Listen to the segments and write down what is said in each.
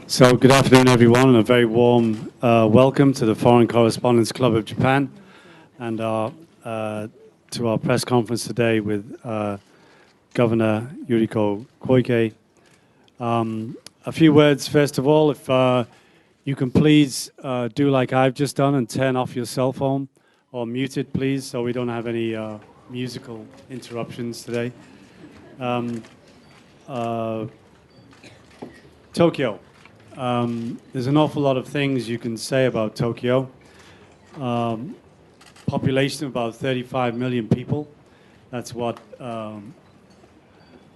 So good afternoon, everyone, and a very warm welcome to the Foreign Correspondents Club of Japan and to our press conference today with Governor Yuriko Koike. A few words, first of all, if you can please do like I've just done and turn off your cell phone or mute it, please, so we don't have any musical interruptions today. Tokyo. There's an awful lot of things you can say about Tokyo. Population of about 35 million people. That's what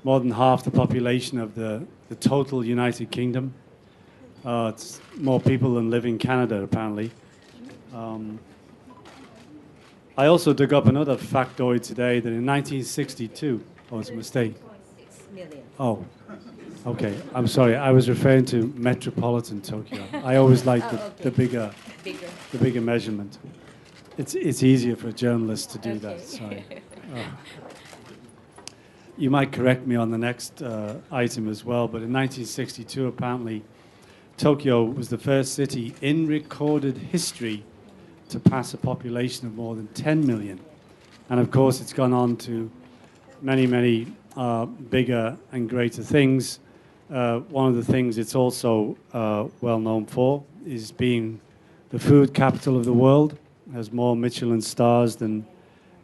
more than half the population of the total United Kingdom. It's more people than live in Canada, apparently. I also dug up another factoid today that in 1962, oh, it's a mistake. 6 million. Oh. Okay, I'm sorry. I was referring to metropolitan Tokyo. I always like the bigger measurement. It's easier for a journalist to do that. Sorry. You might correct me on the next item as well. But in 1962, apparently, Tokyo was the first city in recorded history to pass a population of more than 10 million, and of course, it's gone on to many, many bigger and greater things. One of the things it's also well known for is being the food capital of the world. It has more Michelin stars than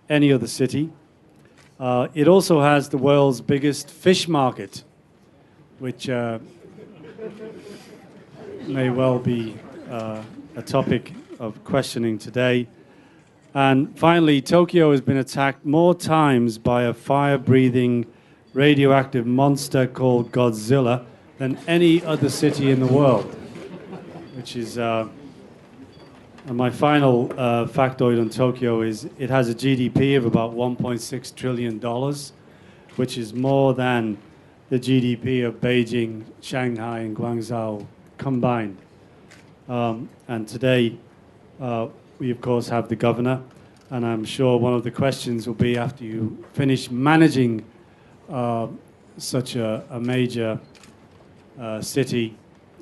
any other city. It also has the world's biggest fish market, which may well be a topic of questioning today. And finally, Tokyo has been attacked more times by a fire-breathing radioactive monster called Godzilla than any other city in the world, which is, and my final factoid on Tokyo is it has a GDP of about $1.6 trillion, which is more than the GDP of Beijing, Shanghai, and Guangzhou combined. And today, we of course have the governor, and I'm sure one of the questions will be after you finish managing such a major city,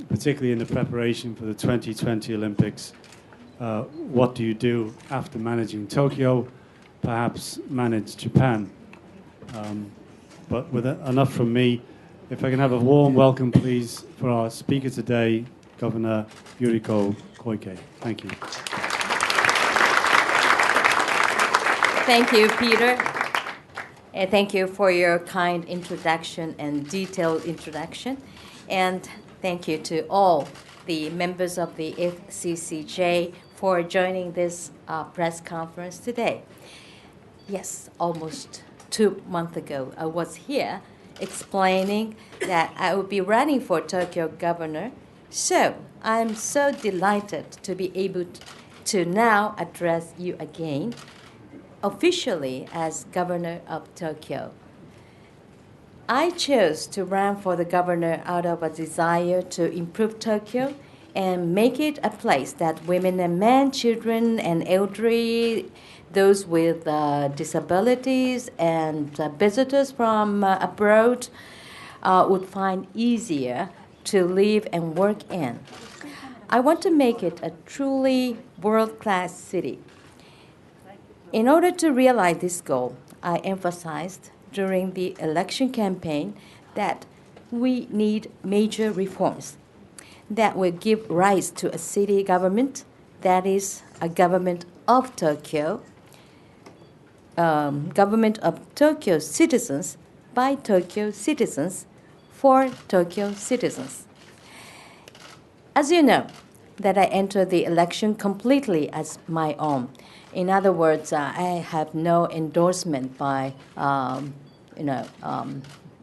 particularly in the preparation for the 2020 Olympics. What do you do after managing Tokyo? Perhaps manage Japan. But with enough from me, if I can have a warm welcome, please, for our speaker today, Governor Yuriko Koike. Thank you. Thank you, Peter. And thank you for your kind introduction and detailed introduction. And thank you to all the members of the FCCJ for joining this press conference today. Yes, almost 2 months ago, I was here explaining that I would be running for Tokyo governor. So I'm so delighted to be able to now address you again officially as governor of Tokyo. I chose to run for the governor out of a desire to improve Tokyo and make it a place that women and men, children and elderly, those with disabilities and visitors from abroad would find easier to live and work in. I want to make it a truly world-class city. In order to realize this goal, I emphasized during the election campaign that we need major reforms that will give rise to a city government that is a government of Tokyo, government of Tokyo citizens by Tokyo citizens for Tokyo citizens. As you know, that I entered the election completely as my own. In other words, I have no endorsement by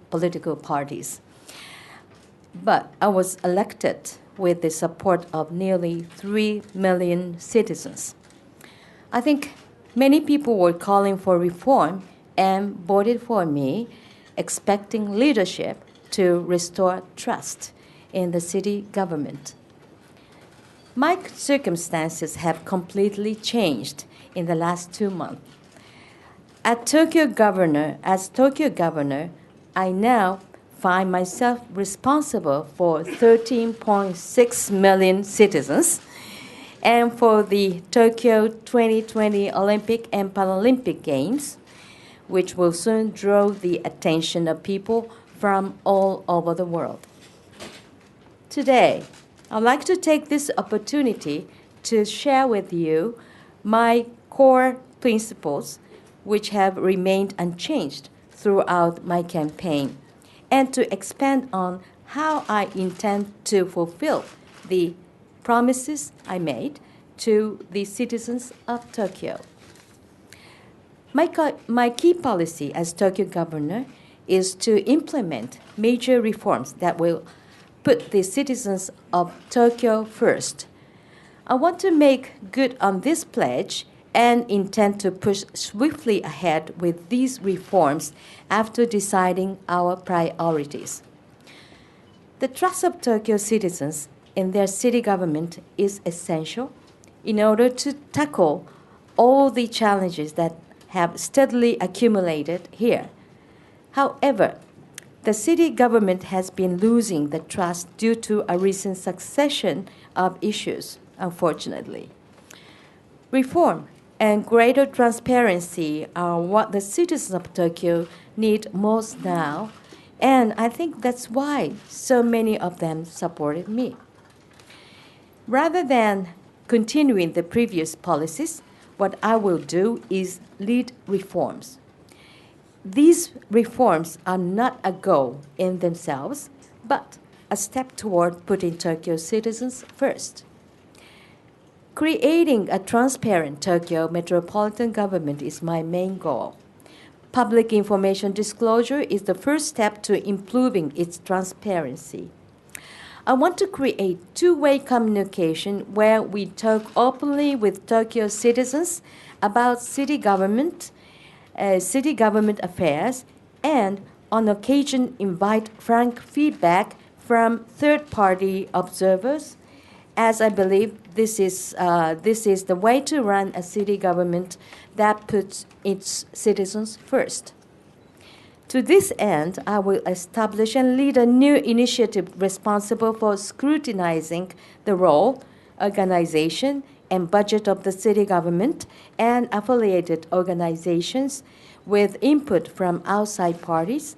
political parties. But I was elected with the support of nearly 3 million citizens. I think many people were calling for reform and voted for me, expecting leadership to restore trust in the city government. My circumstances have completely changed in the last 2 months. As Tokyo Governor, I now find myself responsible for 13.6 million citizens and for the Tokyo 2020 Olympic and Paralympic Games, which will soon draw the attention of people from all over the world. Today, I'd like to take this opportunity to share with you my core principles, which have remained unchanged throughout my campaign, and to expand on how I intend to fulfill the promises I made to the citizens of Tokyo. My key policy as Tokyo Governor is to implement major reforms that will put the citizens of Tokyo first. I want to make good on this pledge and intend to push swiftly ahead with these reforms after deciding our priorities. The trust of Tokyo citizens in their city government is essential in order to tackle all the challenges that have steadily accumulated here. However, the city government has been losing the trust due to a recent succession of issues, unfortunately. Reform and greater transparency are what the citizens of Tokyo need most now, and I think that's why so many of them supported me. Rather than continuing the previous policies, what I will do is lead reforms. These reforms are not a goal in themselves, but a step toward putting Tokyo citizens first. Creating a transparent Tokyo metropolitan government is my main goal. Public information disclosure is the first step to improving its transparency. I want to create two-way communication where we talk openly with Tokyo citizens about city government affairs, and on occasion invite frank feedback from third-party observers, as I believe this is the way to run a city government that puts its citizens first. To this end, I will establish and lead a new initiative responsible for scrutinizing the role, organization, and budget of the city government and affiliated organizations with input from outside parties,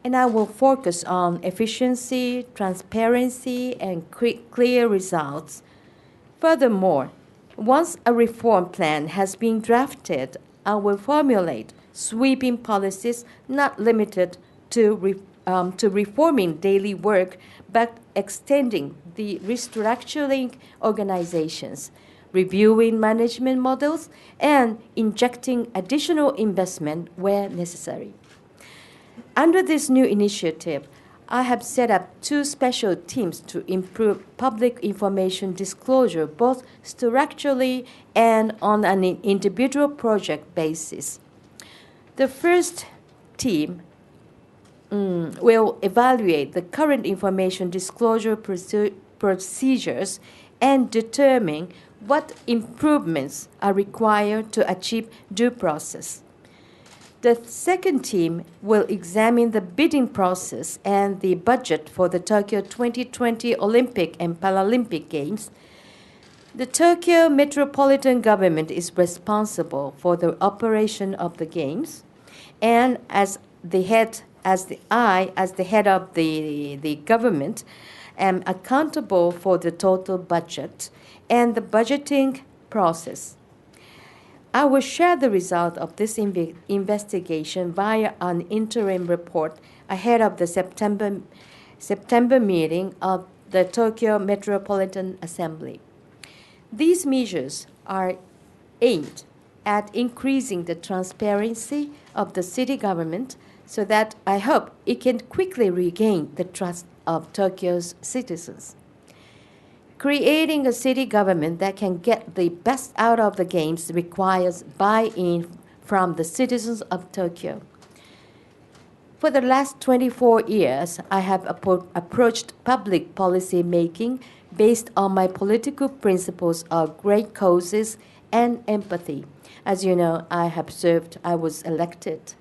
and I will focus on efficiency, transparency, and clear results. Furthermore, once a reform plan has been drafted, I will formulate sweeping policies not limited to reforming daily work, but extending the restructuring organizations, reviewing management models, and injecting additional investment where necessary. Under this new initiative, I have set up 2 special teams to improve public information disclosure, both structurally and on an individual project basis. The first team will evaluate the current information disclosure procedures and determine what improvements are required to achieve due process. The second team will examine the bidding process and the budget for the Tokyo 2020 Olympic and Paralympic Games. The Tokyo metropolitan government is responsible for the operation of the games, and as the head of the government, am accountable for the total budget and the budgeting process. I will share the result of this investigation via an interim report ahead of the September meeting of the Tokyo Metropolitan Assembly. These measures are aimed at increasing the transparency of the city government so that I hope it can quickly regain the trust of Tokyo's citizens. Creating a city government that can get the best out of the games requires buy-in from the citizens of Tokyo. For the last 24 years, I have approached public policy making based on my political principles of great causes and empathy. As you know, I was elected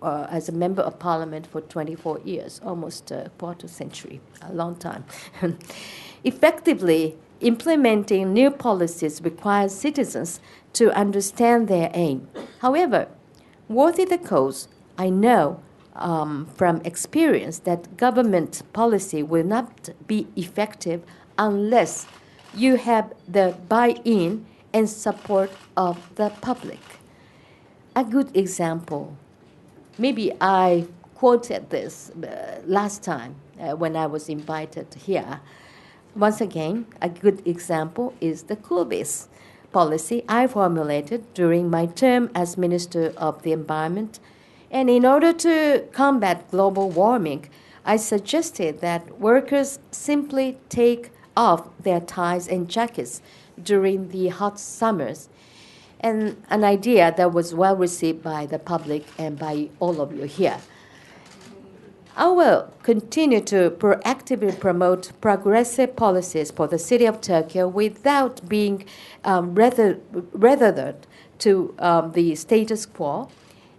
as a member of parliament for 24 years, almost a quarter century, a long time. Effectively implementing new policies requires citizens to understand their aim. However, worthy the cause, I know from experience that government policy will not be effective unless you have the buy-in and support of the public. A good example, maybe I quoted this last time when I was invited here. Once again, a good example is the cool-based policy I formulated during my term as Minister of the Environment. And in order to combat global warming, I suggested that workers simply take off their ties and jackets during the hot summers, and an idea that was well received by the public and by all of you here. I will continue to proactively promote progressive policies for the city of Tokyo without being rather to the status quo,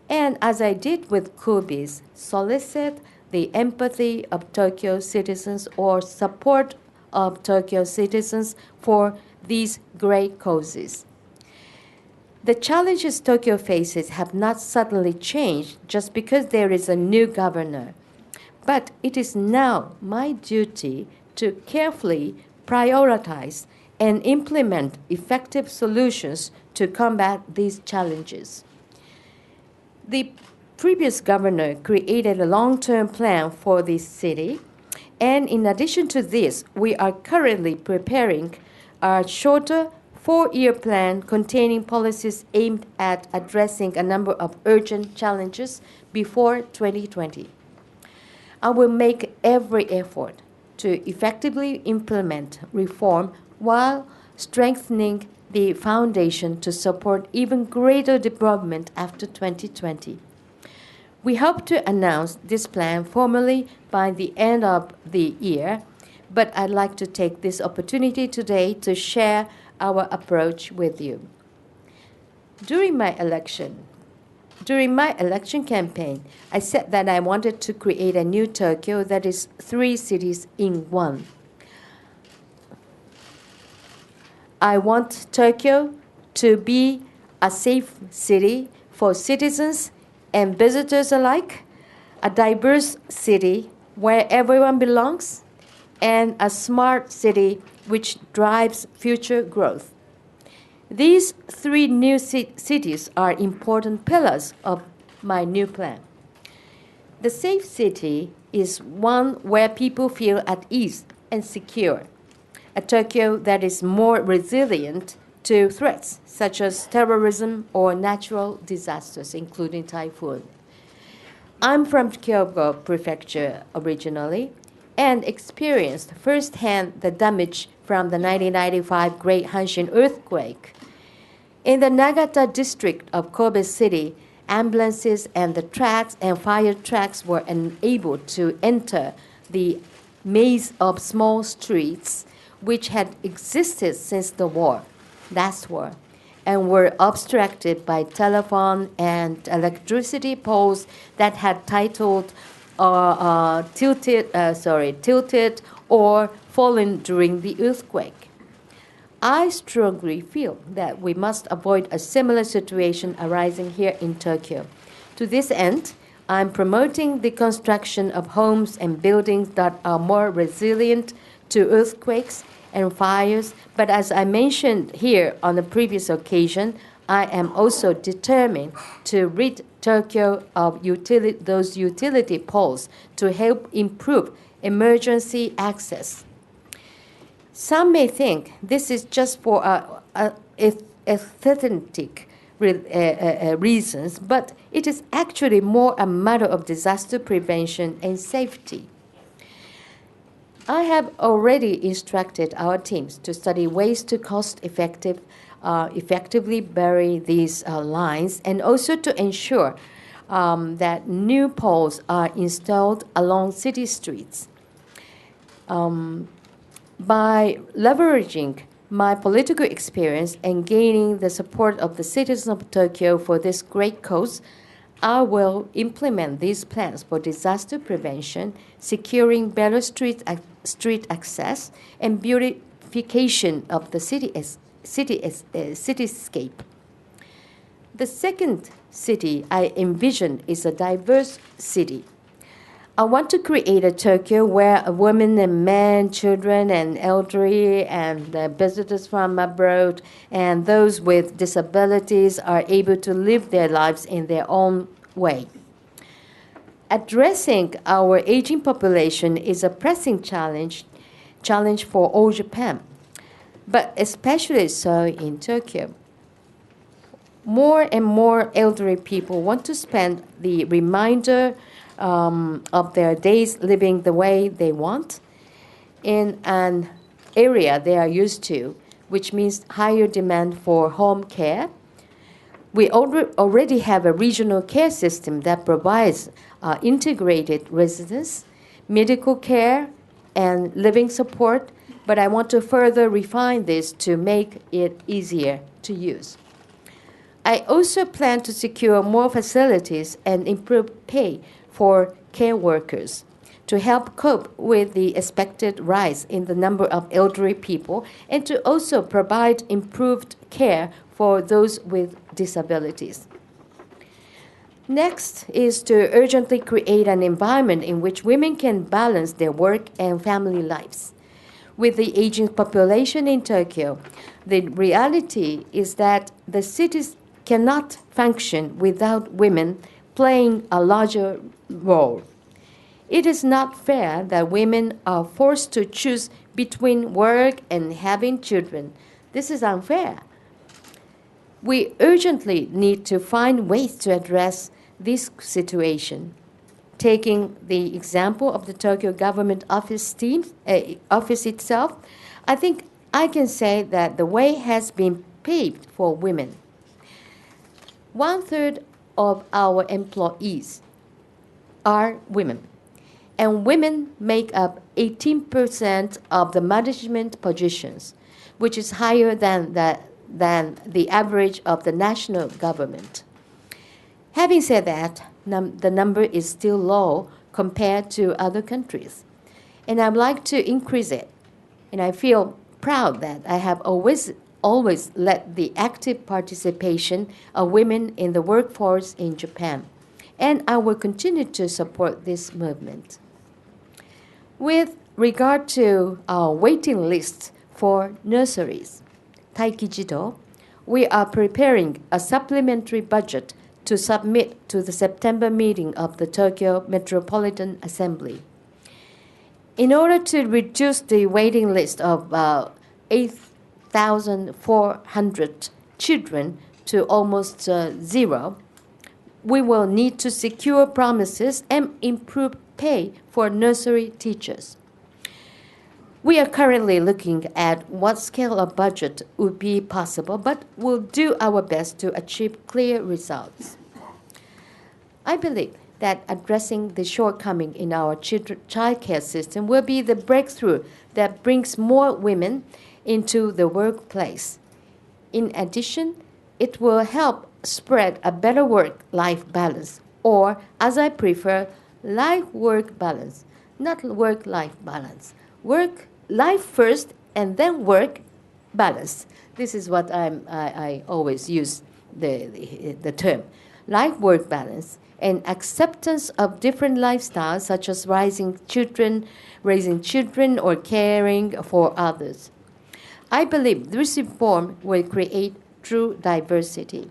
and as I did with Kubis, solicit the empathy of Tokyo citizens or support of Tokyo citizens for these great causes. The challenges Tokyo faces have not suddenly changed just because there is a new governor. But it is now my duty to carefully prioritize and implement effective solutions to combat these challenges. The previous governor created a long-term plan for this city, and in addition to this, we are currently preparing a shorter 4-year plan containing policies aimed at addressing a number of urgent challenges before 2020. I will make every effort to effectively implement reform while strengthening the foundation to support even greater development after 2020. We hope to announce this plan formally by the end of the year, but I'd like to take this opportunity today to share our approach with you. During my election campaign, I said that I wanted to create a new Tokyo that is 3 cities in one. I want Tokyo to be a safe city for citizens and visitors alike, a diverse city where everyone belongs, and a smart city which drives future growth. These 3 new cities are important pillars of my new plan. The safe city is one where people feel at ease and secure, a Tokyo that is more resilient to threats such as terrorism or natural disasters, including typhoon. I'm from Kyoto Prefecture originally and experienced firsthand the damage from the 1995 Great Hanshin earthquake. In the Nagata district of Kobe City, ambulances and the tracks and fire trucks were unable to enter the maze of small streets which had existed since the last war, and were obstructed by telephone and electricity poles that had tilted or fallen during the earthquake. I strongly feel that we must avoid a similar situation arising here in Tokyo. To this end, I'm promoting the construction of homes and buildings that are more resilient to earthquakes and fires, but as I mentioned here on a previous occasion, I am also determined to rid Tokyo of those utility poles to help improve emergency access. Some may think this is just for aesthetic reasons, but it is actually more a matter of disaster prevention and safety. I have already instructed our teams to study ways to effectively bury these lines, and also to ensure that new poles are installed along city streets. By leveraging my political experience and gaining the support of the citizens of Tokyo for this great cause, I will implement these plans for disaster prevention, securing better street access, and beautification of the cityscape. The second city I envision is a diverse city. I want to create a Tokyo where women and men, children and elderly, and visitors from abroad, and those with disabilities are able to live their lives in their own way. Addressing our aging population is a pressing challenge for all Japan, but especially so in Tokyo. More and more elderly people want to spend the remainder of their days living the way they want in an area they are used to, which means higher demand for home care. We already have a regional care system that provides integrated residence, medical care, and living support, but I want to further refine this to make it easier to use. I also plan to secure more facilities and improve pay for care workers to help cope with the expected rise in the number of elderly people, and to also provide improved care for those with disabilities. Next is to urgently create an environment in which women can balance their work and family lives. With the aging population in Tokyo, the reality is that the cities cannot function without women playing a larger role. It is not fair that women are forced to choose between work and having children. This is unfair. We urgently need to find ways to address this situation. Taking the example of the Tokyo government office itself, I think I can say that the way has been paved for women. 1/3 of our employees are women, and women make up 18% of the management positions, which is higher than the average of the national government. Having said that, the number is still low compared to other countries, and I'd like to increase it. And I feel proud that I have always led the active participation of women in the workforce in Japan, and I will continue to support this movement. With regard to our waiting list for nurseries, Taiki Jido, we are preparing a supplementary budget to submit to the September meeting of the Tokyo Metropolitan Assembly. In order to reduce the waiting list of 8,400 children to almost zero, we will need to secure promises and improve pay for nursery teachers. We are currently looking at what scale of budget would be possible, but we'll do our best to achieve clear results. I believe that addressing the shortcoming in our childcare system will be the breakthrough that brings more women into the workplace. In addition, it will help spread a better work-life balance, or, as I prefer, life-work balance, not work-life balance. Life first and then work balance. This is what I always use the term. Life-work balance and acceptance of different lifestyles, such as raising children, or caring for others. I believe this reform will create true diversity.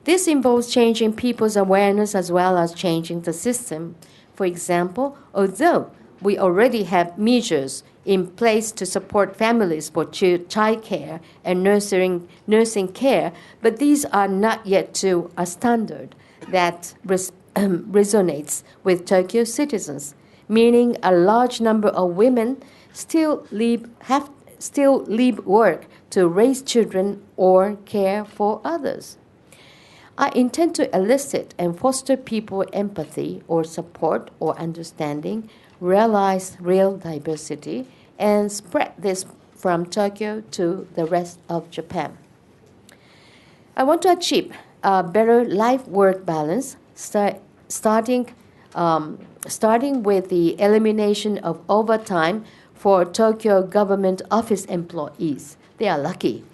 This involves changing people's awareness as well as changing the system. For example, although we already have measures in place to support families for child care and nursing care, but these are not yet to a standard that resonates with Tokyo citizens, meaning a large number of women still leave work to raise children or care for others. I intend to elicit and foster people empathy or support or understanding, realize real diversity, and spread this from Tokyo to the rest of Japan. I want to achieve a better life-work balance, starting with the elimination of overtime for Tokyo government office employees. They are lucky.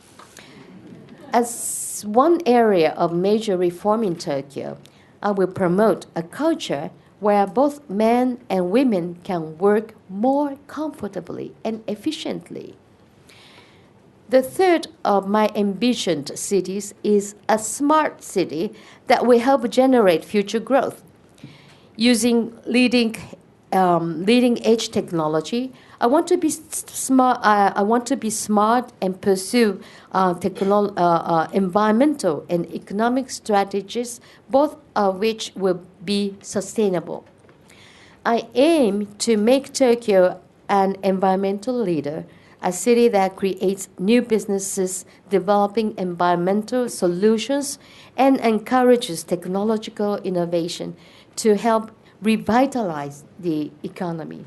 As one area of major reform in Tokyo, I will promote a culture where both men and women can work more comfortably and efficiently. The third of my envisioned cities is a smart city that will help generate future growth. Using leading edge technology, I want to be smart. And pursue environmental and economic strategies, both of which will be sustainable. I aim to make Tokyo an environmental leader, a city that creates new businesses, developing environmental solutions, and encourages technological innovation to help revitalize the economy.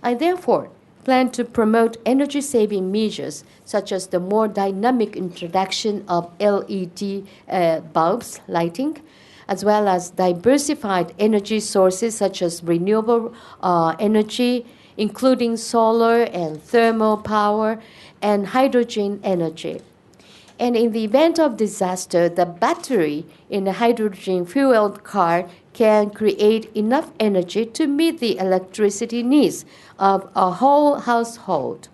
I therefore plan to promote energy-saving measures such as the more dynamic introduction of LED bulbs lighting, as well as diversified energy sources such as renewable energy, including solar and thermal power and hydrogen energy. And in the event of disaster, the battery in a hydrogen-fueled car can create enough energy to meet the electricity needs of a whole household.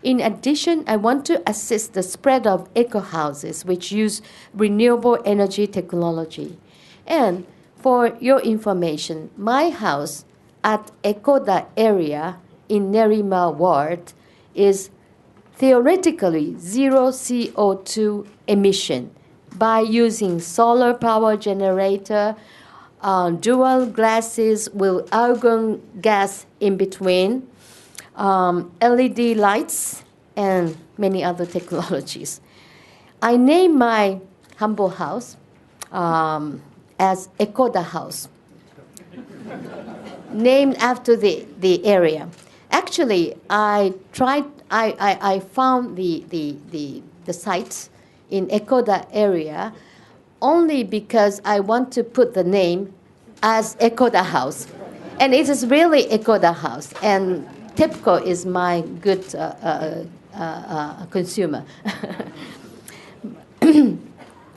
In addition, I want to assist the spread of eco-houses which use renewable energy technology. And for your information, my house at Ekoda area in Nerima Ward is theoretically zero CO2 emission by using solar power generator, dual glasses with argon gas in between, LED lights, and many other technologies. I named my humble house as Ekoda House, named after the area. Actually, I found the site in Ekoda area only because I want to put the name as Ekoda House. And it is really Ekoda House. And TEPCO is my good consumer.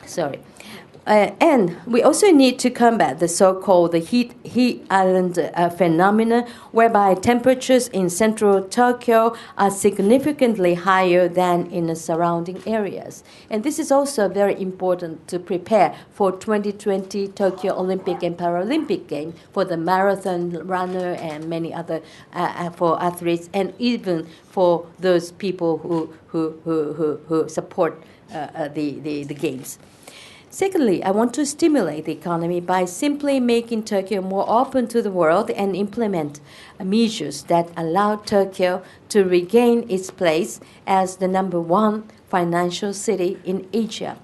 Sorry. And we also need to combat the so-called heat island phenomena, whereby temperatures in central Tokyo are significantly higher than in the surrounding areas. And this is also very important to prepare for 2020 Tokyo Olympic and Paralympic Games for the marathon runner and many other for athletes, and even for those people who support the games. Secondly, I want to stimulate the economy by simply making Tokyo more open to the world and implement measures that allow Tokyo to regain its place as the #1 financial city in Asia.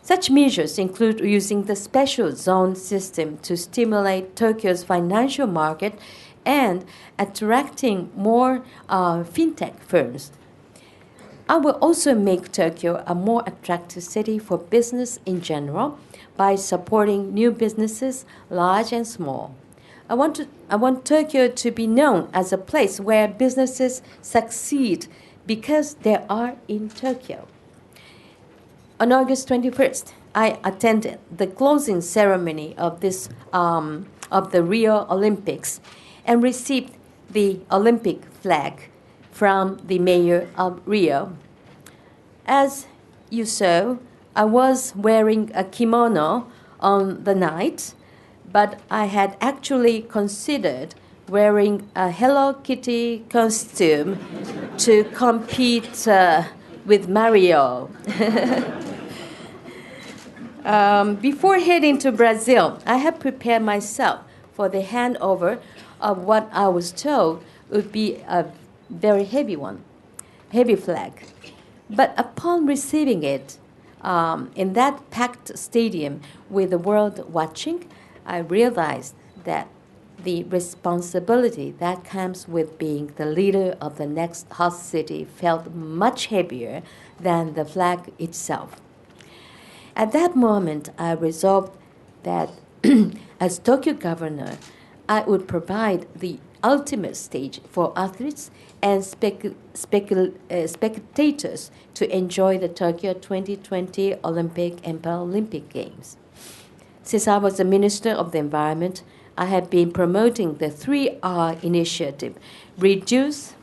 Such measures include using the special zone system to stimulate Tokyo's financial market and attracting more fintech firms. I will also make Tokyo a more attractive city for business in general by supporting new businesses, large and small. I want Tokyo to be known as a place where businesses succeed because they are in Tokyo. On August 21st, I attended the closing ceremony of the Rio Olympics and received the Olympic flag from the mayor of Rio. As you saw, I was wearing a kimono on the night, but I had actually considered wearing a Hello Kitty costume to compete with Mario. Before heading to Brazil, I had prepared myself for the handover of what I was told would be a very heavy flag. But upon receiving it, in that packed stadium with the world watching, I realized that the responsibility that comes with being the leader of the next host city felt much heavier than the flag itself. At that moment, I resolved that as Tokyo governor, I would provide the ultimate stage for athletes and spectators to enjoy the Tokyo 2020 Olympic and Paralympic Games. Since I was the Minister of the Environment, I have been promoting the 3R initiative: reduce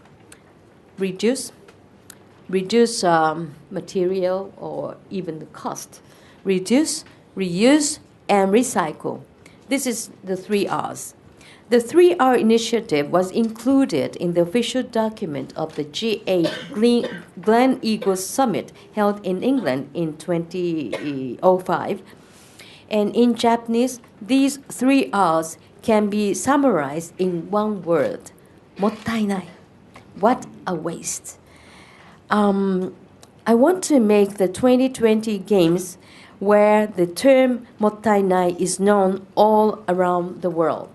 material or even the cost, reduce, reuse, and recycle. This is the 3Rs. The 3R initiative was included in the official document of the G8 Glen Eagles Summit held in England in 2005. And in Japanese, these 3Rs can be summarized in one word: もったいない. What a waste. I want to make the 2020 Games where the term もったいない is known all around the world.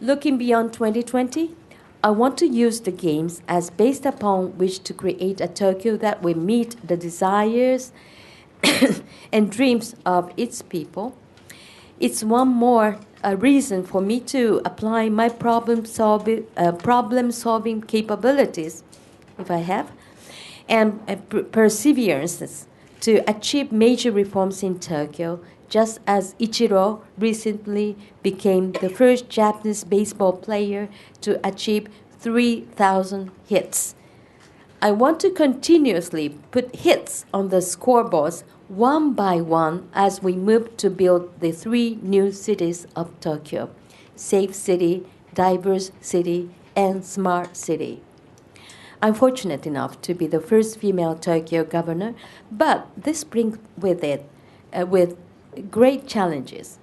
Looking beyond 2020, I want to use the Games as based upon which to create a Tokyo that will meet the desires and dreams of its people. It's one more reason for me to apply my problem-solving capabilities, if I have, and perseverance to achieve major reforms in Tokyo, just as Ichiro recently became the first Japanese baseball player to achieve 3,000 hits. I want to continuously put hits on the scoreboards one by one as we move to build the 3 new cities of Tokyo: safe city, diverse city, and smart city. I'm fortunate enough to be the first female Tokyo governor, but this brings with it with great challenges.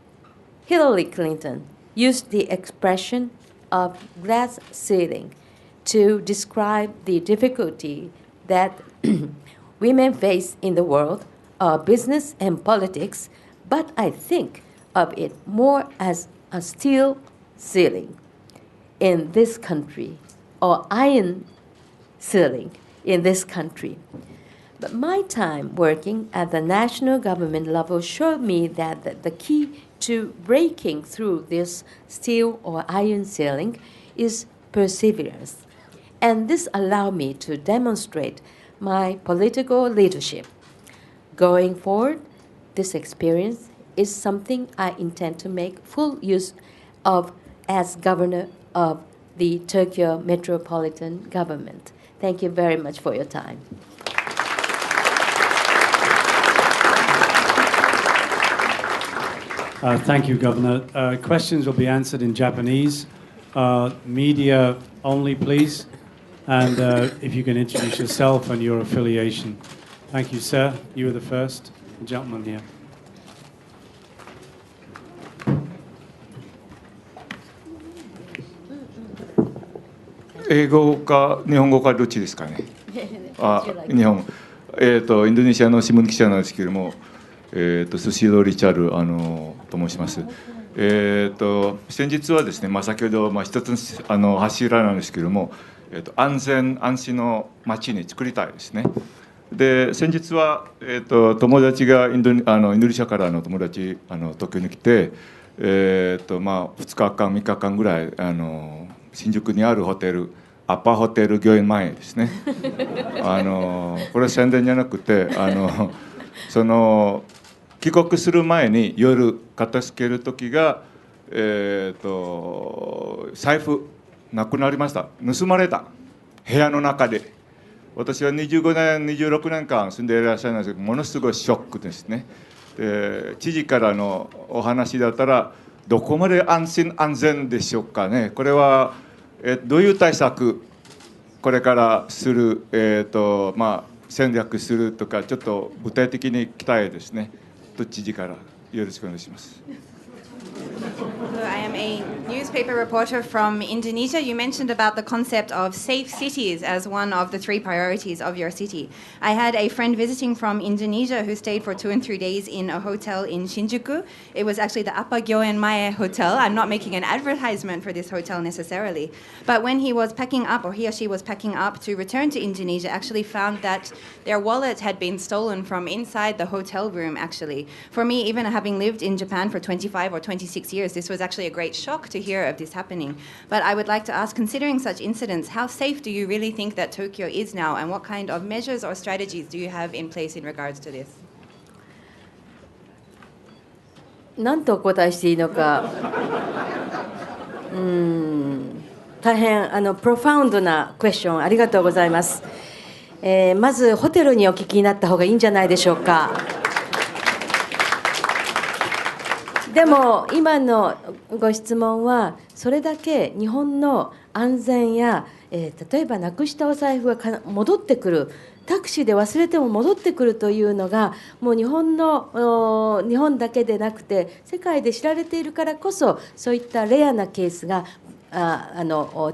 Hillary Clinton used the expression of glass ceiling to describe the difficulty that women face in the world of business and politics, but I think of it more as a steel ceiling in this country, or iron ceiling in this country. But my time working at the national government level showed me that the key to breaking through this steel or iron ceiling is perseverance. And this allowed me to demonstrate my political leadership. Going forward, this experience is something I intend to make full use of as governor of the Tokyo Metropolitan Government. Thank you very much for your time. Thank you, Governor. Questions will be answered in Japanese. Media only, please. And if you can introduce yourself and your affiliation. Thank you, sir. You were the first. The gentleman here. 英語か日本語かどっちですかね。日本。インドネシアの新聞記者なんですけれども、スシローリチャルと申します。先日はですね、先ほど一つ柱なんですけれども、安全安心の街に作りたいですね。で先日は、友達がインドネシアからの友達東京に来て、2日間3日間ぐらい新宿にあるホテルアッパーホテル御苑前ですねこれは宣伝じゃなくてその帰国する前に夜片付ける時が、財布なくなりました。盗まれた部屋の中で。私は25年26年間住んでいらっしゃるんですけど、ものすごいショックですね。で知事からのお話だったらどこまで安心安全でしょうかね。これは、どういう対策これからする、戦略するとか、ちょっと具体的に期待ですね。都知事からよろしくお願いします。Hello, I am a newspaper reporter from Indonesia. You mentioned about the concept of safe cities as one of the 3 priorities of your city. I had a friend visiting from Indonesia who stayed for 2 and 3 days in a hotel in Shinjuku. It was actually the Apa Gyoen Mae Hotel. I'm not making an advertisement for this hotel necessarily. But when he was packing up, or he or she was packing up to return to Indonesia, actually found that their wallet had been stolen from inside the hotel room, actually. For me, even having lived in Japan for 25 or 26 years, this was actually a great shock to hear of this happening. But I would like to ask, considering such incidents, how safe do you really think that Tokyo is now, and what kind of measures or strategies do you have in place in regards to this? 何とお答えしていいのか、大変プロファウンドなクエスチョンありがとうございます。まずホテルにお聞きになった方がいいんじゃないでしょうか。でも今のご質問はそれだけ日本の安全や、例えばなくしたお財布が戻ってくる、タクシーで忘れても戻ってくるというのがもう日本だけでなくて世界で知られているからこそ、そういったレアなケースが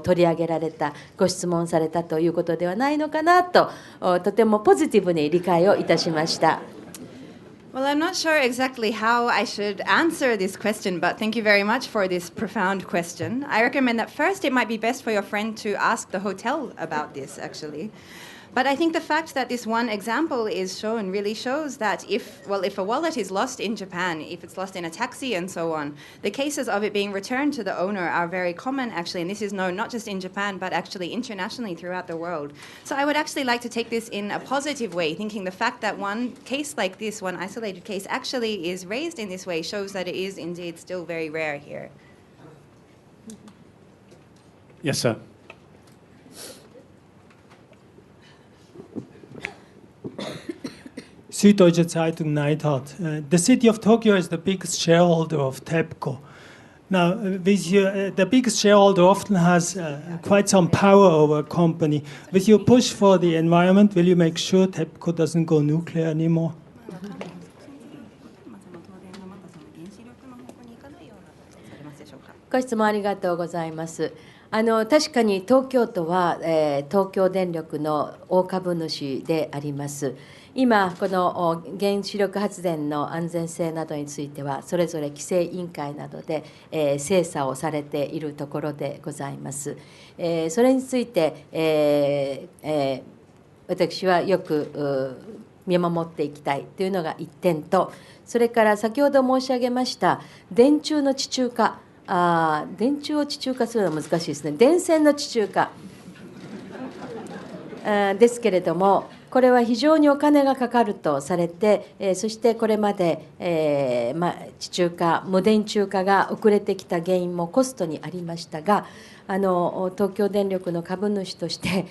取り上げられた、ご質問されたということではないのかなと、とてもポジティブに理解をいたしました。Well, I'm not sure exactly how I should answer this question, but thank you very much for this profound question. I recommend that first it might be best for your friend to ask the hotel about this, actually. But I think the fact that this one example is shown really shows that if a wallet is lost in Japan, if it's lost in a taxi and so on, the cases of it being returned to the owner are very common, actually, and this is known not just in Japan, but actually internationally throughout the world. So I would actually like to take this in a positive way, thinking the fact that one case like this, one isolated case, actually is raised in this way shows that it is indeed still very rare here. Yes, sir. Süddeutsche Zeitung Neidhardt. The city of Tokyo is the biggest shareholder of TEPCO. Now, the biggest shareholder often has quite some power over a company. With your push for the environment, will you make sure TEPCO doesn't go nuclear anymore? ご質問ありがとうございます。確かに東京都は、東京電力の大株主であります。今、この原子力発電の安全性などについては、それぞれ規制委員会などで、精査をされているところでございます。それについて、私はよく見守っていきたいというのが一点と、それから先ほど申し上げました電柱の地中化、電柱を地中化するのは難しいですね。電線の地中化ですけれども、これは非常にお金がかかるとされて、そしてこれまで、地中化、無電柱化が遅れてきた原因もコストにありましたが、東京電力の株主として、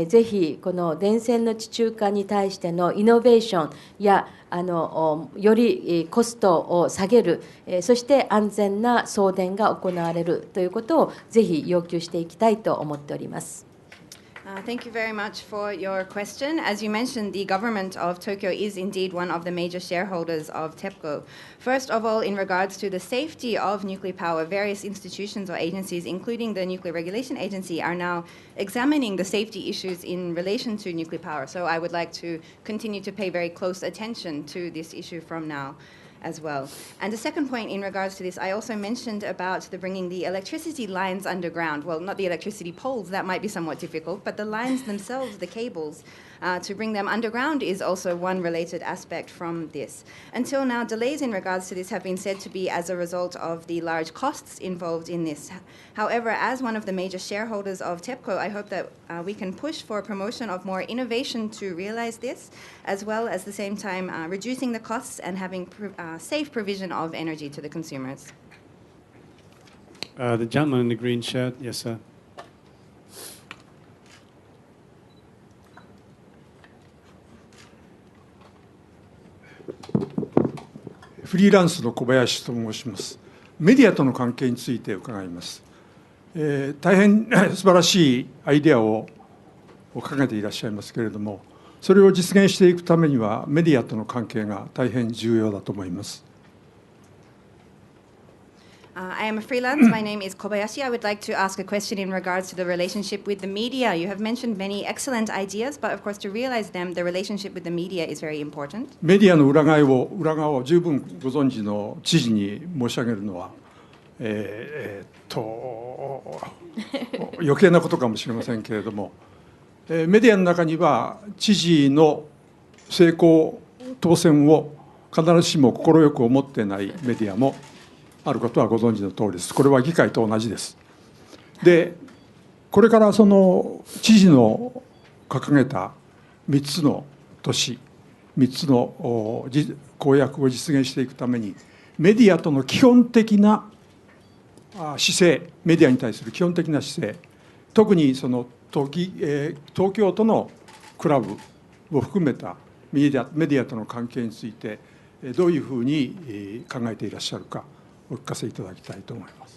ぜひこの電線の地中化に対してのイノベーションやよりコストを下げる、そして安全な送電が行われるということをぜひ要求していきたいと思っております。Thank you very much for your question. As you mentioned, the government of Tokyo is indeed one of the major shareholders of TEPCO. First of all, in regards to the safety of nuclear power, various institutions or agencies, including the Nuclear Regulation Agency, are now examining the safety issues in relation to nuclear power. So I would like to continue to pay very close attention to this issue from now as well. And the second point in regards to this, I also mentioned about bringing the electricity lines underground. Well, not the electricity poles, that might be somewhat difficult, but the lines themselves, the cables, to bring them underground is also one related aspect from this. Until now, delays in regards to this have been said to be as a result of the large costs involved in this. However, as one of the major shareholders of TEPCO, I hope that we can push for promotion of more innovation to realize this, as well as the same time reducing the costs and having safe provision of energy to the consumers. The gentleman in the green shirt, yes, sir. フリーランスの小林と申します。メディアとの関係について伺います。大変素晴らしいアイデアを考えていらっしゃいますけれども、それを実現していくためにはメディアとの関係が大変重要だと思います。I am a freelance. My name is Kobayashi. I would like to ask a question in regards to the relationship with the media. You have mentioned many excellent ideas, but of course to realize them, the relationship with the media is very important. メディアの裏側を十分ご存知の知事に申し上げるのは、余計なことかもしれませんけれども、メディアの中には知事の成功当選を必ずしも快く思っていないメディアもあることはご存知の通りです。これは議会と同じです。で、これからその知事の掲げた3つの都市、3つの公約を実現していくために、メディアとの基本的な姿勢、メディアに対する基本的な姿勢、特にその東京都のクラブを含めたメディアとの関係について、どういうふうに考えていらっしゃるか、お聞かせいただきたいと思います。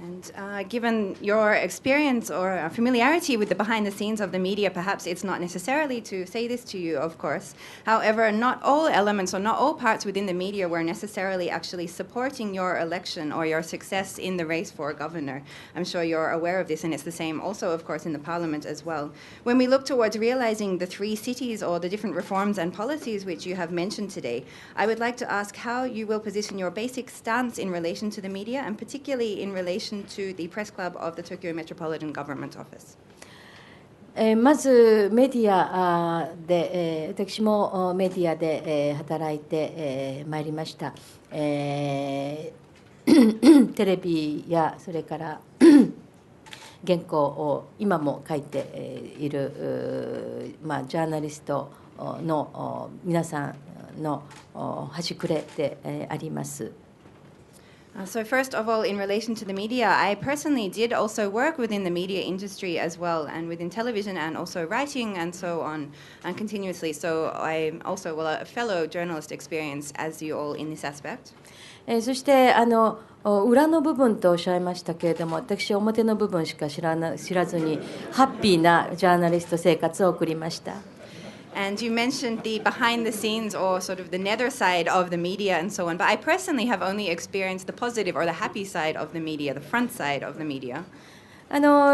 And given your experience or familiarity with the behind the scenes of the media, perhaps it's not necessarily to say this to you, of course. However, not all elements or not all parts within the media were necessarily actually supporting your election or your success in the race for governor. I'm sure you're aware of this, and it's the same also, of course, in the parliament as well. When we look towards realizing the 3 cities or the different reforms and policies which you have mentioned today, I would like to ask how you will position your basic stance in relation to the media, and particularly in relation to the press club of the Tokyo Metropolitan Government Office. まずメディアで、私もメディアで働いてまいりました。テレビやそれから原稿を今も書いている、ジャーナリストの皆さんの端くれであります。So first of all, in relation to the media, I personally did also work within the media industry as well, and within television and also writing and so on, and continuously. So I'm also a fellow journalist experience as you all in this aspect. そして裏の部分とおっしゃいましたけれども、私は表の部分しか知らずにハッピーなジャーナリスト生活を送りました。And you mentioned the behind the scenes or sort of the nether side of the media and so on, but I personally have only experienced the positive or the happy side of the media, the front side of the media.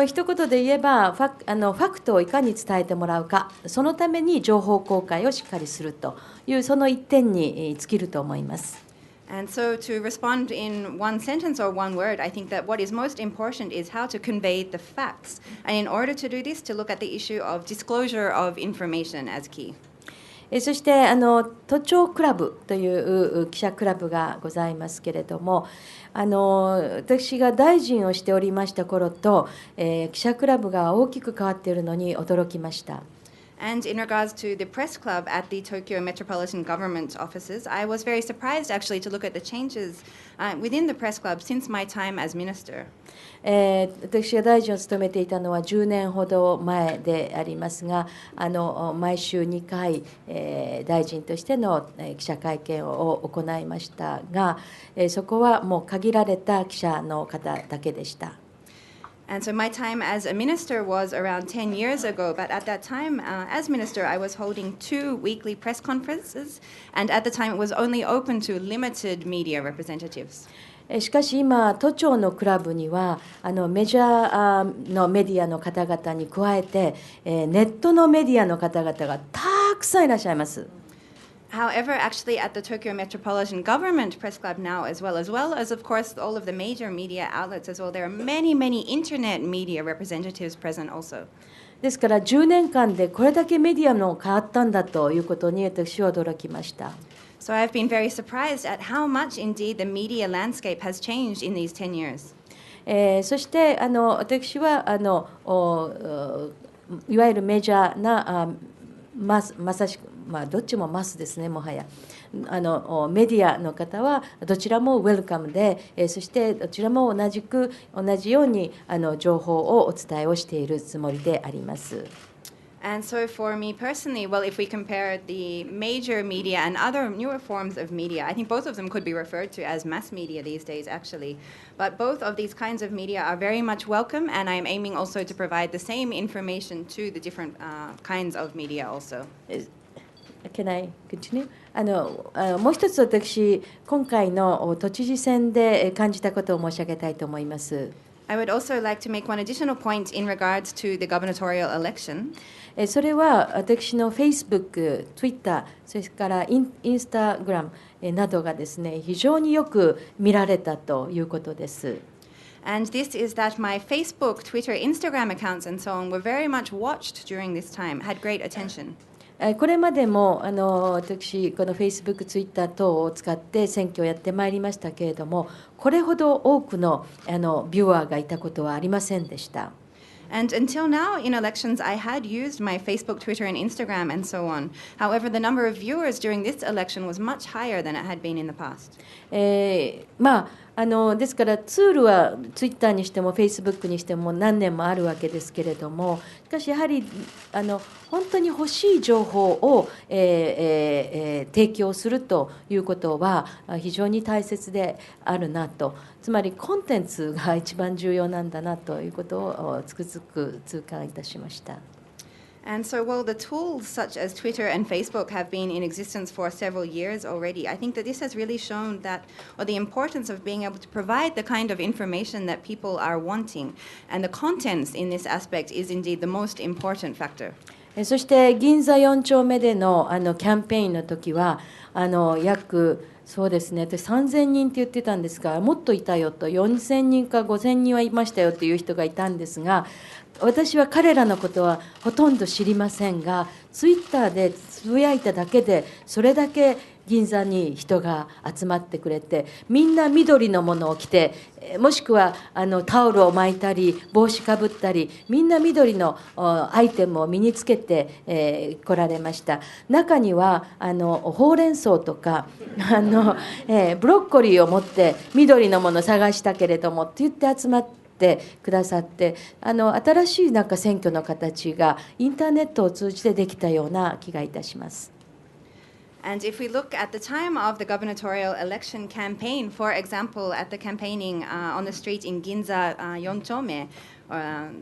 一言で言えばファクトをいかに伝えてもらうか、そのために情報公開をしっかりするというその一点に尽きると思います。And so to respond in one sentence or one word, I think that what is most important is how to convey the facts. And in order to do this, to look at the issue of disclosure of information as key. そして都庁クラブという記者クラブがございますけれども、私が大臣をしておりました頃と、記者クラブが大きく変わっているのに驚きました。And in regards to the press club at the Tokyo Metropolitan Government offices, I was very surprised actually to look at the changes within the press club since my time as minister. 私が大臣を務めていたのは10年ほど前でありますが、毎週2回、大臣としての記者会見を行いましたが、そこはもう限られた記者の方だけでした。And so my time as a minister was around 10 years ago, but at that time, as minister, I was holding 2 weekly press conferences, and at the time it was only open to limited media representatives. しかし今、都庁のクラブにはメジャーのメディアの方々に加えて、ネットのメディアの方々がたくさんいらっしゃいます。However, actually at the Tokyo Metropolitan Government Press Club now as well as of course all of the major media outlets as well, there are many internet media representatives present also. ですから10年間でこれだけメディアの変わったんだということに私は驚きました。So I've been very surprised at how much indeed the media landscape has changed in these 10 years. そして私はいわゆるメジャーなまさしくどっちもマスですね、もはやメディアの方はどちらもウェルカムで、そしてどちらも同じように情報をお伝えをしているつもりであります。And so for me personally, well, if we compare the major media and other newer forms of media, I think both of them could be referred to as mass media these days, actually. But both of these kinds of media are very much welcome, and I'm aiming also to provide the same information to the different kinds of media also. Can I continue? もう一つ私、今回の都知事選で感じたことを申し上げたいと思います。I would also like to make one additional point in regards to the gubernatorial election. それは私の Facebook、Twitter、それからインスタグラムなどがですね、非常によく見られたということです。And this is that my Facebook, Twitter, Instagram accounts and so on were very much watched during this time, had great attention. これまでも私、この Facebook、Twitter 等を使って選挙をやってまいりましたけれども、これほど多くのビューアーがいたことはありませんでした。And until now, in elections, I had used my Facebook, Twitter, and Instagram, and so on. However, the number of viewers during this election was much higher than it had been in the past. ですからツールはツイッターにしてもフェイスブックにしても何年もあるわけですけれども、しかしやはり本当に欲しい情報を、提供するということは非常に大切であるなと、つまりコンテンツが一番重要なんだなということをつくづく痛感いたしました。And so while the tools such as Twitter and Facebook have been in existence for several years already, I think that this has really shown that, or the importance of being able to provide the kind of information that people are wanting. And the contents in this aspect is indeed the most important factor. そして銀座4丁目でのキャンペーンの時は約そうですね、私3000人って言ってたんですが、もっといたよと、4000人か5000人はいましたよという人がいたんですが、私は彼らのことはほとんど知りませんが、ツイッターでつぶやいただけでそれだけ銀座に人が集まってくれて、みんな緑のものを着て、もしくはタオルを巻いたり帽子かぶったり、みんな緑のアイテムを身につけて、来られました。中にはほうれん草とかブロッコリーを持って緑のものを探したけれどもって言って集まってくださって、新しい選挙の形がインターネットを通じてできたような気がいたします。And if we look at the time of the gubernatorial election campaign, for example, at the campaigning on the street in Ginza, Yonchome,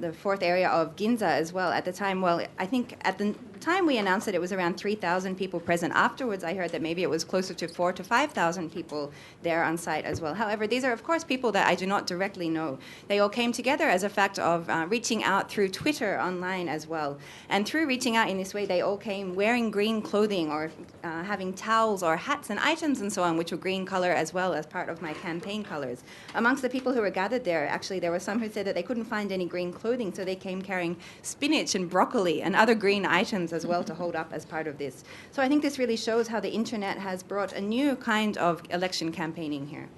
the fourth area of Ginza as well, at the time, well, I think at the time we announced that it was around 3,000 people present. Afterwards, I heard that maybe it was closer to 4,000 to 5,000 people there on site as well. However, these are, of course, people that I do not directly know. They all came together as a fact of reaching out through Twitter online as well. And through reaching out in this way, they all came wearing green clothing or having towels or hats and items and so on, which were green color as well as part of my campaign colors. Amongst the people who were gathered there, actually, there were some who said that they couldn't find any green clothing, so they came carrying spinach and broccoli and other green items as well to hold up as part of this. So I think this really shows how the internet has brought a new kind of election campaigning here.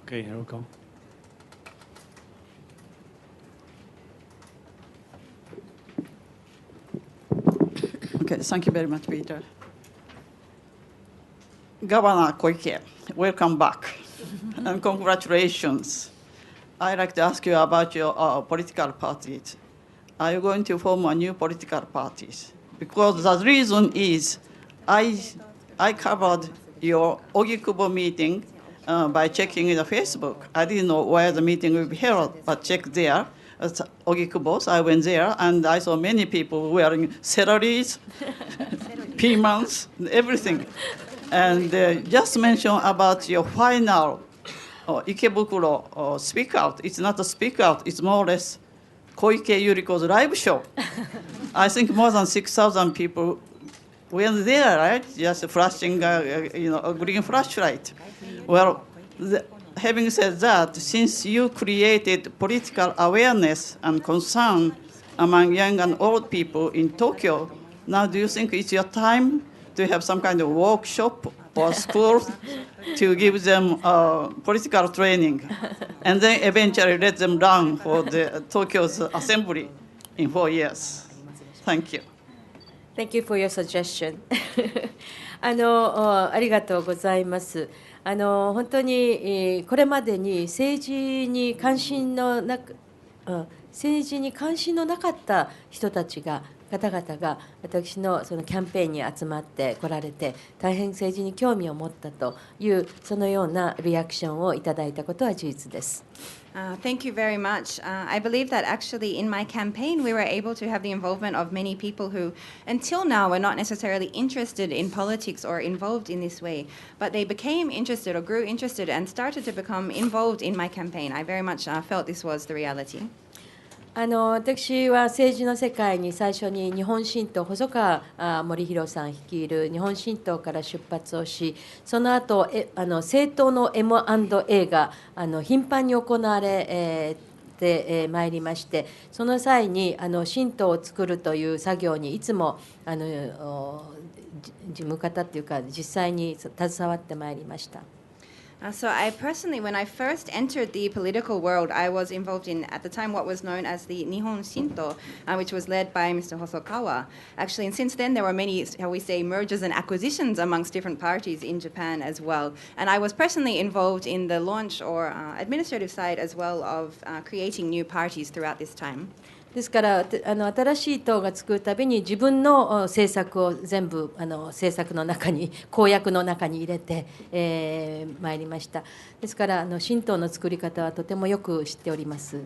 Okay, here we go. Okay, thank you very much, Peter. Governor Koike, welcome back and congratulations. I'd like to ask you about your political parties. Are you going to form a new political parties? Because the reason is I covered your Ogikubo meeting by checking in the Facebook. I didn't know where the meeting will be held, but checked there. At Ogikubo, I went there and I saw many people wearing celeries, peanuts, everything. And just mention about your final Ikebukuro speak out. It's not a speak out, it's more or less Koike Yuriko's live show. I think more than 6,000 people went there, right? Just flashing, a green flashlight. Well, having said that, since you created political awareness and concern among young and old people in Tokyo, now do you think it's your time to have some kind of workshop or school to give them political training, and then eventually let them run for the Tokyo's assembly in 4 years? Thank you. Thank you for your suggestion. ありがとうございます。本当にこれまでに政治に関心のなく、政治に関心のなかった方々が私のそのキャンペーンに集まってこられて、大変政治に興味を持ったというそのようなリアクションをいただいたことは事実です。Thank you very much. I believe that actually in my campaign we were able to have the involvement of many people who until now were not necessarily interested in politics or involved in this way, but they became interested or grew interested and started to become involved in my campaign. I very much felt this was the reality. 私は政治の世界に最初に日本新党、細川護弘さん率いる日本新党から出発をし、その後政党の M&A が頻繁に行われてまいりまして、その際に新党を作るという作業にいつも事務方というか実際に携わってまいりました。So I personally, when I first entered the political world, I was involved in, at the time, what was known as the Nihon Shinto, which was led by Mr. Hosokawa. Actually, and since then, there were many, how we say, mergers and acquisitions amongst different parties in Japan as well. And I was personally involved in the launch or administrative side as well of creating new parties throughout this time. ですから新しい党が作るたびに自分の政策を全部政策の中に公約の中に入れてまいりました。ですから新党の作り方はとてもよく知っております。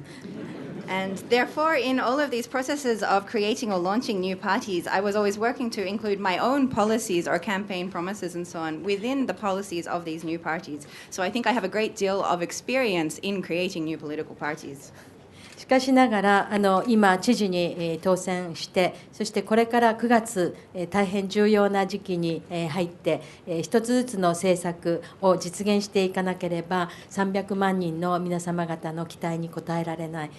And therefore, in all of these processes of creating or launching new parties, I was always working to include my own policies or campaign promises and so on within the policies of these new parties. So I think I have a great deal of experience in creating new political parties. しかしながら今知事に当選して、そしてこれから9月大変重要な時期に入って一つずつの政策を実現していかなければ300万人の皆様方の期待に応えられない。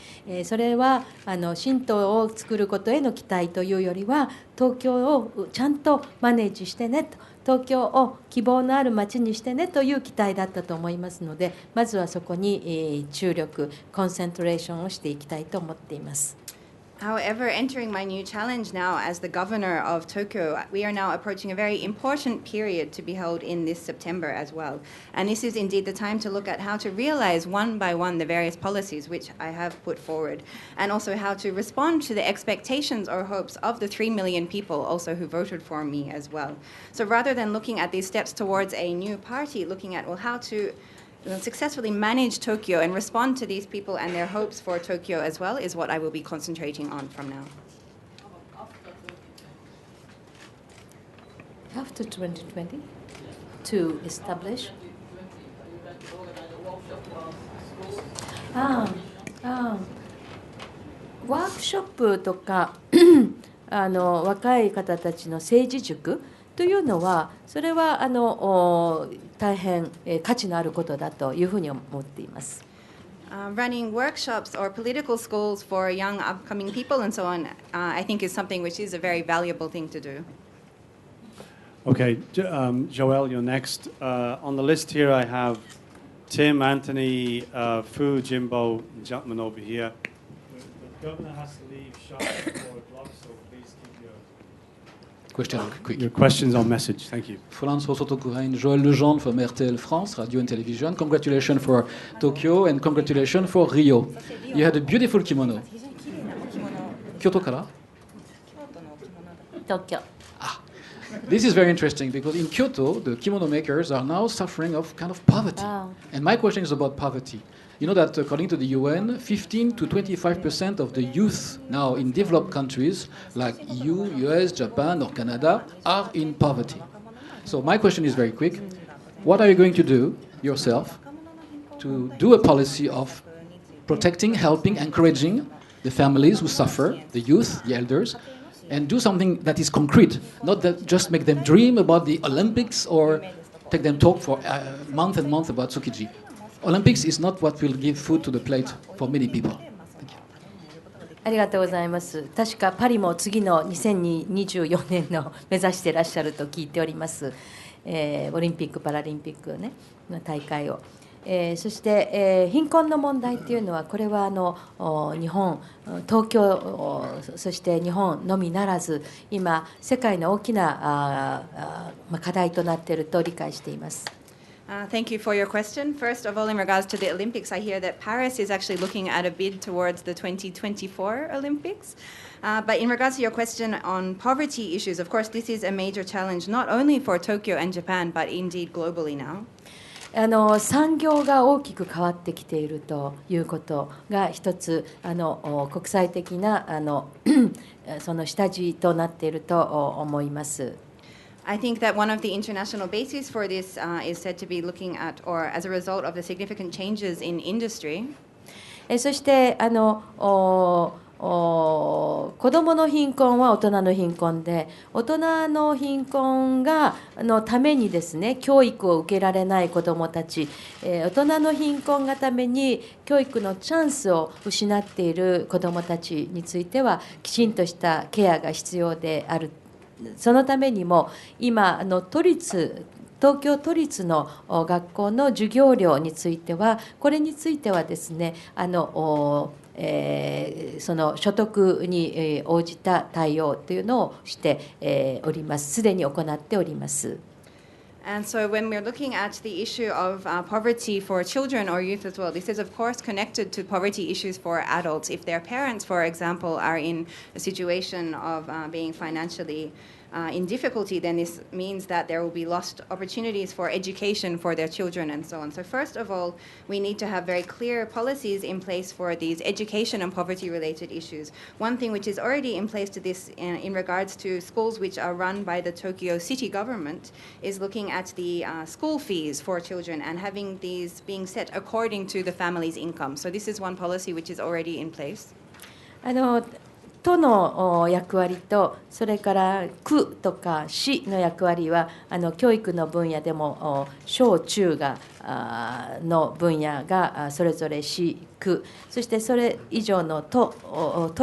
それは新党を作ることへの期待というよりは、東京をちゃんとマネージしてねと、東京を希望のある街にしてねという期待だったと思いますので、まずはそこに注力、コンセントレーションをしていきたいと思っています。However, entering my new challenge now as the governor of Tokyo, we are now approaching a very important period to be held in this September as well. And this is indeed the time to look at how to realize one by one the various policies which I have put forward, and also how to respond to the expectations or hopes of the 3 million people also who voted for me as well. So rather than looking at these steps towards a new party, looking at, well, how to successfully manage Tokyo and respond to these people and their hopes for Tokyo as well is what I will be concentrating on from now. After 2020, to establish. ワークショップとか若い方たちの政治塾というのは、それは大変価値のあることだというふうに思っています。Running workshops or political schools for young upcoming people and so on, I think is something which is a very valuable thing to do. Okay, Joel, you're next. On the list here I have Tim, Anthony, Fu, Jimbo, and gentleman over here. The governor has to leave sharp at 4 o'clock, so please keep your questions on message. Thank you. France Hosotokuhain, Joël Legendre from RTL France, Radio and Television. Congratulations for Tokyo and congratulations for Rio. You had a beautiful kimono. Kyoto kara? Tokyo. This is very interesting because in Kyoto, the kimono makers are now suffering of kind of poverty. And my question is about poverty. You know that according to the UN, 15 to 25% of the youth now in developed countries like EU, US, Japan, or Canada are in poverty. So my question is very quick. What are you going to do yourself to do a policy of protecting, helping, encouraging the families who suffer, the youth, the elders, and do something that is concrete, not that just make them dream about the Olympics or take them talk for month and month about Tsukiji. Olympics is not what will give food to the plate for many people. Thank you. ありがとうございます。確かパリも次の2024年の目指していらっしゃると聞いております。オリンピック・パラリンピック、ね、の大会を。そして、貧困の問題というのは、これは日本、東京、そして日本のみならず、今、世界の大きな課題となっていると理解しています。Thank you for your question. First of all, in regards to the Olympics, I hear that Paris is actually looking at a bid towards the 2024 Olympics. But in regards to your question on poverty issues, of course, this is a major challenge not only for Tokyo and Japan, but indeed globally now. 産業が大きく変わってきているということが一つ国際的なその下地となっていると思います。I think that one of the international bases for this is said to be looking at, or as a result of the significant changes in industry. そして子どもの貧困は大人の貧困で、大人の貧困のためにですね、教育を受けられない子どもたち、大人の貧困がために教育のチャンスを失っている子どもたちについてはきちんとしたケアが必要である。そのためにも今東京都立の学校の授業料については、これについてはですね、その所得に応じた対応というのをしております。すでに行っております。And so when we're looking at the issue of poverty for children or youth as well, this is of course connected to poverty issues for adults. If their parents, for example, are in a situation of being financially in difficulty, then this means that there will be lost opportunities for education for their children and so on. So first of all, we need to have very clear policies in place for these education and poverty-related issues. One thing which is already in place to this in regards to schools which are run by the Tokyo city government is looking at the school fees for children and having these being set according to the family's income. So this is one policy which is already in place. 都の役割とそれから区とか市の役割は教育の分野でも小中の分野がそれぞれ市区、そしてそれ以上の都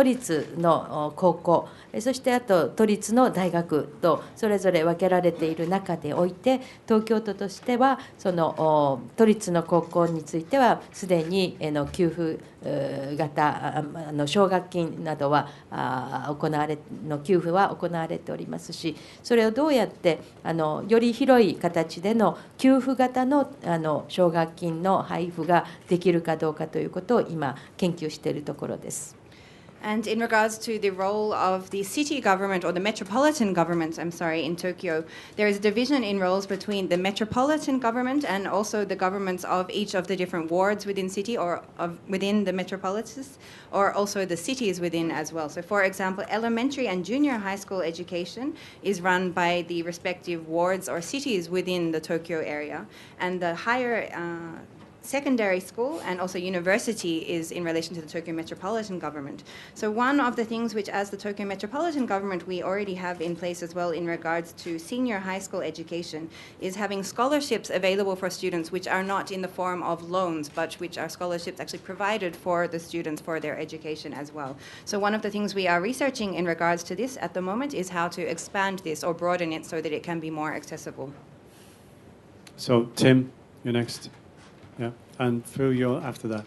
立の高校、そしてあと都立の大学とそれぞれ分けられている中でおいて、東京都としてはその都立の高校についてはすでに給付型奨学金などは給付は行われておりますし、それをどうやってより広い形での給付型の奨学金の配布ができるかどうかということを今研究しているところです。And in regards to the role of the city government or the metropolitan government, in Tokyo, there is a division in roles between the metropolitan government and also the governments of each of the different wards within city or within the metropolises, or also the cities within as well. So for example, elementary and junior high school education is run by the respective wards or cities within the Tokyo area, and the higher secondary school and also university is in relation to the Tokyo Metropolitan Government. So one of the things which as the Tokyo Metropolitan Government we already have in place as well in regards to senior high school education is having scholarships available for students which are not in the form of loans but which are scholarships actually provided for the students for their education as well. So one of the things we are researching in regards to this at the moment is how to expand this or broaden it so that it can be more accessible. So Tim, you're next. Yeah, and Phil, you're after that.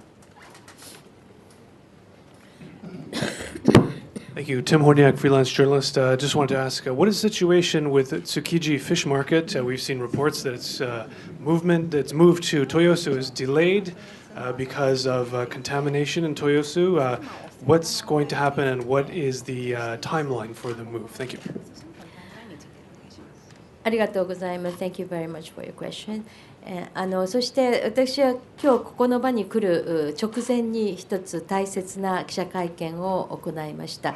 Thank you. Tim Horniak, freelance journalist. Just wanted to ask, what is the situation with Tsukiji Fish Market? We've seen reports that its movement that's moved to Toyosu is delayed because of contamination in Toyosu. What's going to happen and what is the timeline for the move? Thank you. ありがとうございます。Thank you very much for your question. そして私は今日ここの場に来る直前に一つ大切な記者会見を行いました。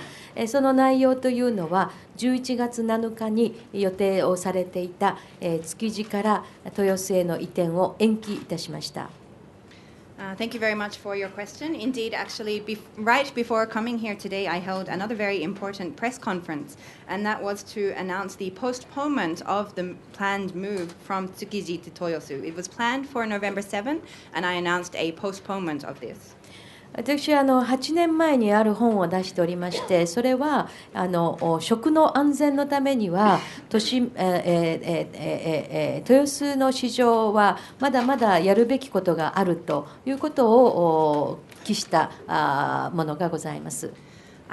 その内容というのは11月7日に予定をされていた築地から豊洲への移転を延期いたしました。Thank you very much for your question. Indeed, actually, right before coming here today, I held another very important press conference, and that was to announce the postponement of the planned move from Tsukiji to Toyosu. It was planned for November 7, and I announced a postponement of this. 私は8年前にある本を出しておりまして、それは食の安全のためには豊洲の市場はまだまだやるべきことがあるということを記したものがございます。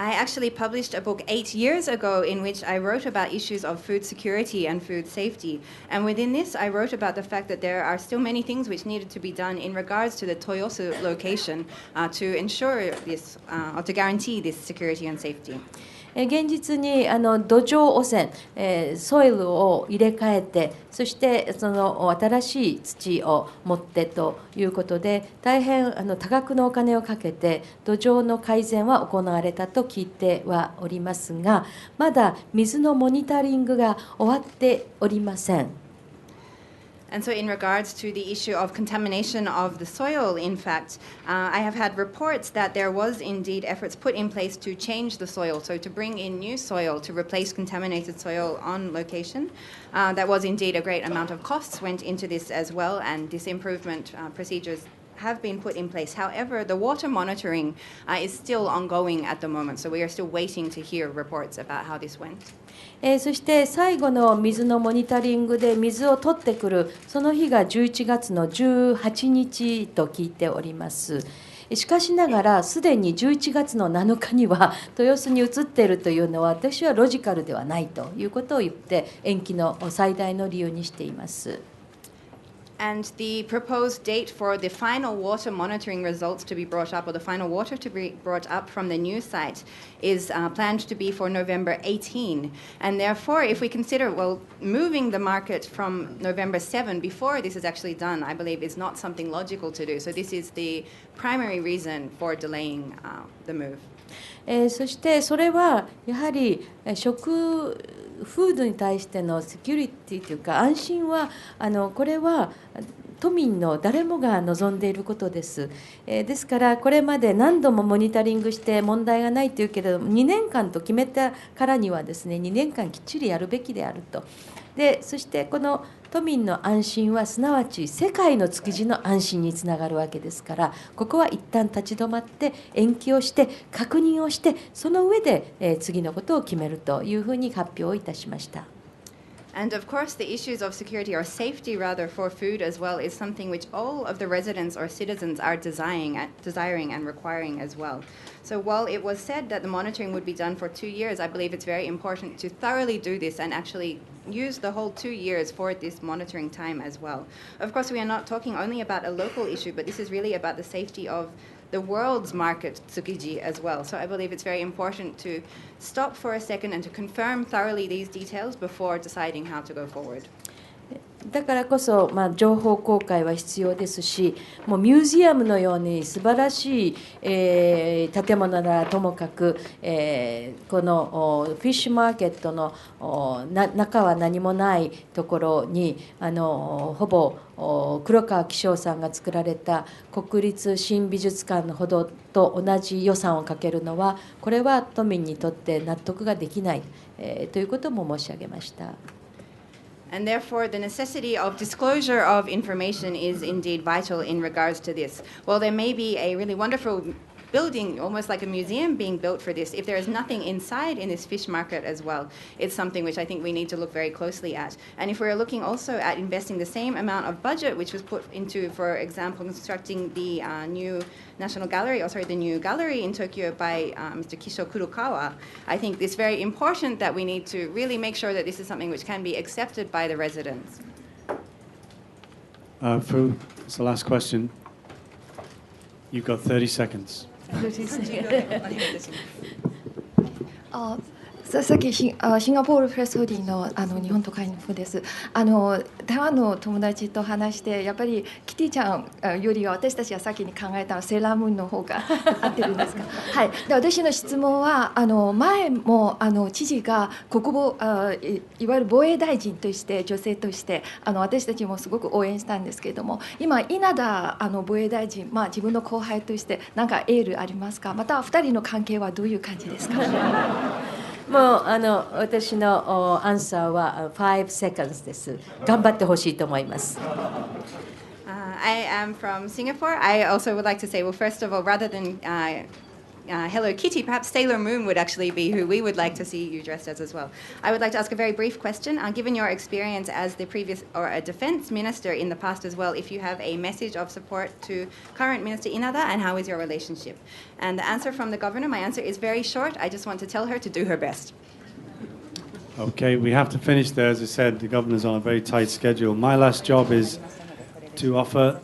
I actually published a book 8 years ago in which I wrote about issues of food security and food safety. And within this, I wrote about the fact that there are still many things which needed to be done in regards to the Toyosu location to ensure this, or to guarantee this security and safety. 現実に土壌汚染、ソイルを入れ替えて、そしてその新しい土を持ってということで、大変多額のお金をかけて土壌の改善は行われたと聞いてはおりますが、まだ水のモニタリングが終わっておりません。And so in regards to the issue of contamination of the soil, in fact, I have had reports that there was indeed efforts put in place to change the soil, so to bring in new soil to replace contaminated soil on location. That was indeed a great amount of costs went into this as well, and this improvement procedures have been put in place. However, the water monitoring is still ongoing at the moment, so we are still waiting to hear reports about how this went. そして最後の水のモニタリングで水を取ってくるその日が11月の18日と聞いております。しかしながらすでに11月の7日には豊洲に移っているというのは私はロジカルではないということを言って延期の最大の理由にしています。And the proposed date for the final water monitoring results to be brought up, or the final water to be brought up from the new site, is planned to be for November 18. And therefore, if we consider, well, moving the market from November 7 before this is actually done, I believe is not something logical to do. So this is the primary reason for delaying the move. そしてそれはやはりフードに対してのセキュリティというか安心はこれは都民の誰もが望んでいることです。ですからこれまで何度もモニタリングして問題がないというけれども2年間と決めたからにはですね2年間きっちりやるべきであると。でそしてこの都民の安心はすなわち世界の築地の安心につながるわけですから、ここは一旦立ち止まって延期をして確認をしてその上で次のことを決めるというふうに発表をいたしました。And of course, the issues of security or safety, rather, for food as well is something which all of the residents or citizens are desiring and requiring as well. So while it was said that the monitoring would be done for 2 years, I believe it's very important to thoroughly do this and actually use the whole 2 years for this monitoring time as well. Of course, we are not talking only about a local issue, but this is really about the safety of the world's market, Tsukiji, as well. So I believe it's very important to stop for a second and to confirm thoroughly these details before deciding how to go forward. だからこそ、情報公開は必要ですし、もうミュージアムのように素晴らしい、建物ならともかく、このフィッシュマーケットの中は何もないところにほぼ黒川紀章さんが作られた国立新美術館のほどと同じ予算をかけるのはこれは都民にとって納得ができない、ということも申し上げました。And therefore, the necessity of disclosure of information is indeed vital in regards to this. Well, there may be a really wonderful building, almost like a museum being built for this. If there is nothing inside in this fish market as well, it's something which I think we need to look very closely at. And if we're looking also at investing the same amount of budget which was put into, for example, constructing the new National Gallery, the new gallery in Tokyo by Mr. Kisho Kurokawa, I think it's very important that we need to really make sure that this is something which can be accepted by the residents. Fu, it's the last question. You've got 30 seconds. さっきシンガポールプレスホディの日本都会の風です。台湾の友達と話してやっぱりキティちゃんよりは私たちが先に考えたセーラームーンの方が合ってるんですか。はい。で私の質問は前も知事がいわゆる防衛大臣として女性として私たちもすごく応援したんですけれども、今稲田防衛大臣自分の後輩として何かエールありますか。また2人の関係はどういう感じですか。もう私のアンサーは5 seconds です。頑張ってほしいと思います。I am from Singapore. I also would like to say, well, first of all, rather than Hello Kitty, perhaps Sailor Moon would actually be who we would like to see you dressed as well. I would like to ask a very brief question. Given your experience as the previous or a defense minister in the past as well, if you have a message of support to current Minister Inada, and how is your relationship? And the answer from the governor, my answer is very short. I just want to tell her to do her best. Okay, we have to finish there. As I said, the governor's on a very tight schedule. My last job is to offer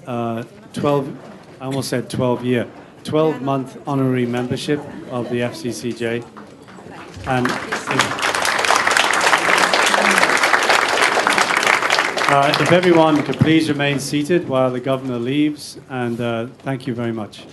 12-month honorary membership of the FCCJ. And if everyone could please remain seated while the governor leaves, and thank you very much.